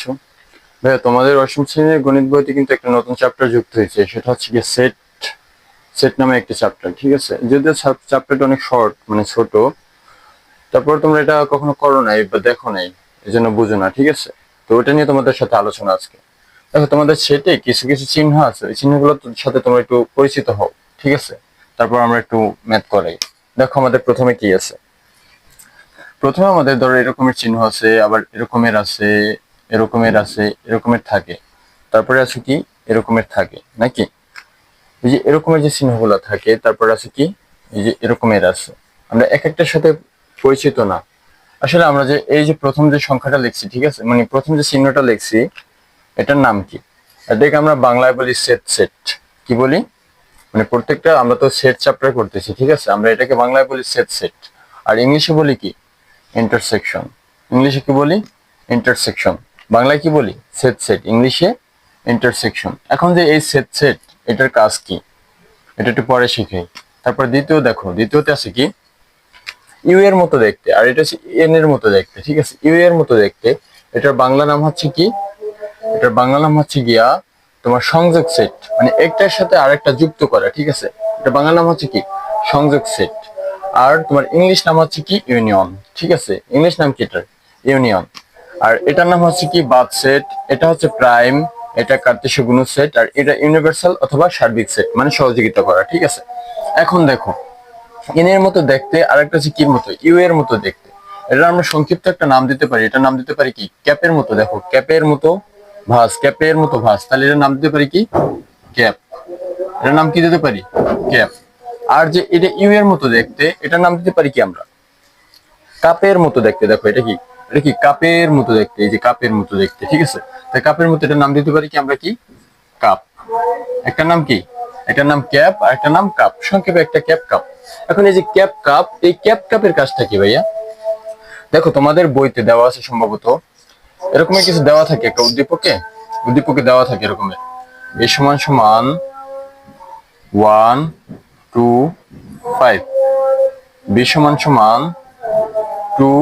আছো? ভাইয়া, তোমাদের অষ্টম শ্রেণীর গণিত বইতে কিন্তু একটা নতুন চ্যাপ্টার যুক্ত হয়েছে, সেটা হচ্ছে গিয়ে সেট সেট নামে একটা চ্যাপ্টার। ঠিক আছে, যদিও চ্যাপ্টারটা অনেক শর্ট, মানে ছোট, তারপর তোমরা এটা কখনো করো নাই বা দেখো নাই, এই জন্য বুঝো না। ঠিক আছে, তো ওটা নিয়ে তোমাদের সাথে আলোচনা আজকে। দেখো, তোমাদের সেটে কিছু কিছু চিহ্ন আছে, ওই চিহ্নগুলোর সাথে তোমরা একটু পরিচিত হও। ঠিক আছে, তারপর আমরা একটু ম্যাথ করাই। দেখো, আমাদের প্রথমে কি আছে। প্রথমে আমাদের ধরো এরকমের চিহ্ন আছে, আবার এরকমের আছে, এরকমের আছে, এরকমের থাকে। তারপরে আছে কি, এরকমের থাকে নাকি। এই যে এরকমের যে চিহ্নগুলো থাকে, তারপরে আছে কি, এই যে এরকমের আছে। আমরা এক একটার সাথে পরিচিত না। আসলে আমরা যে এই যে প্রথম যে সংখ্যাটা লিখছি, ঠিক আছে, মানে প্রথম যে চিহ্নটা লিখছি, এটার নাম কি? এটাকে আমরা বাংলায় বলি সেট। সেট কি বলি, মানে প্রত্যেকটা, আমরা তো সেট চ্যাপ্টার করতেছি, ঠিক আছে, আমরা এটাকে বাংলায় বলি সেট। সেট আর ইংলিশে বলি কি, ইন্টারসেকশন। ইংলিশে কি বলি, ইন্টারসেকশন। বাংলায় কি বলি, সেট। সেট ইংলিশে ইন্টারসেকশন। এখন যে এই সেট সেট, এটার কাজ কি, এটা একটু পরে শিখাই। তারপর দ্বিতীয়, দেখো দ্বিতীয়তে আছে কি, ইউ এর মতো দেখতে, আর এটা হচ্ছে এন এর মতো দেখতে। ঠিক আছে, ইউ এর মতো দেখতে, এটার বাংলা নাম হচ্ছে কি, এটার বাংলা নাম হচ্ছে গিয়া তোমার সংযোগ সেট, মানে একটার সাথে আরেকটা যুক্ত করা। ঠিক আছে, এটা বাংলা নাম হচ্ছে কি, সংযোগ সেট। আর তোমার ইংলিশ নাম হচ্ছে কি, ইউনিয়ন। ঠিক আছে, ইংলিশ নাম কি এটার, ইউনিয়ন। আর এটার নাম হচ্ছে কি, বাদ সেট। এটা হচ্ছে প্রাইম, এটা কার্তেশীয় গুণক সেট। আর এটা ইউনিভার্সাল অথবা সার্বিক সেট, মানে সহযোগিতা করা। ঠিক আছে, এখন দেখো, এন এর মতো দেখতে, আর একটা হচ্ছে কির মতো, ইউ এর মতো দেখতে। এটা আমরা সংক্ষিপ্ত একটা নাম দিতে পারি, এটার নাম দিতে পারি কি, ক্যাপের মতো। দেখো, ক্যাপের মতো ভাঁজ, ক্যাপের মতো ভাঁজ, তাহলে এটার নাম দিতে পারি কি, ক্যাপ। এটার নাম কি দিতে পারি, ক্যাপ। আর যে এটা ইউ এর মতো দেখতে, এটার নাম দিতে পারি কি আমরা, কাপের মতো দেখতে। দেখো, এটা কি, এটা কি কাপের মতো দেখতে, এই যে কাপের মতো দেখতে। ঠিক আছে, তাই কাপের মতো এটার নাম দিতে পারি কি আমরা, কি, কাপ। একটা নাম কি, একটা নাম ক্যাপ, আর একটা নাম কাপ, সংক্ষেপে একটা ক্যাপ কাপ। এখন এই যে ক্যাপ কাপ, এই ক্যাপ কাপের কাজটা কি ভাইয়া? দেখো, তোমাদের বইতে দেওয়া আছে সম্ভবত, এরকমের কিছু দেওয়া থাকে, একটা উদ্দীপকে, উদ্দীপকে দেওয়া থাকে এরকমের, এ সমান সমান 1 2 5, বি সমান সমান 2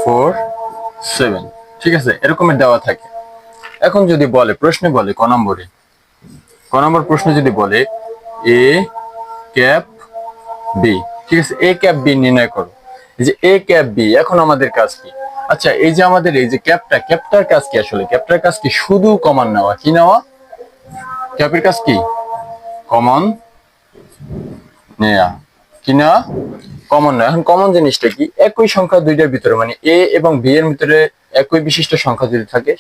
4 7। ঠিক আছে, এরকমের দেওয়া থাকে। এখন যদি বলে, প্রশ্নে বলে ক নম্বরে, ক নম্বর প্রশ্ন যদি বলে এ ক্যাপ বি, ঠিক আছে, এ ক্যাপ বি নির্ণয় করো। এই যে এ ক্যাপ বি, এখন আমাদের কাজ কি? আচ্ছা, এই যে আমাদের এই যে ক্যাপটা, ক্যাপটার কাজ কি? আসলে ক্যাপটার কাজ কি, শুধু কমন নেওয়া। কি নেওয়া, ক্যাপের কাজ কি, কমন নেওয়া। কি নেওয়া, কমন নেওয়া। এখন কমন জিনিসটা কি, একই সংখ্যা দুইটার ভিতরে, মানে এ এবং বি এর ভিতরে একই বিশিষ্ট সংখ্যা যদি থাকে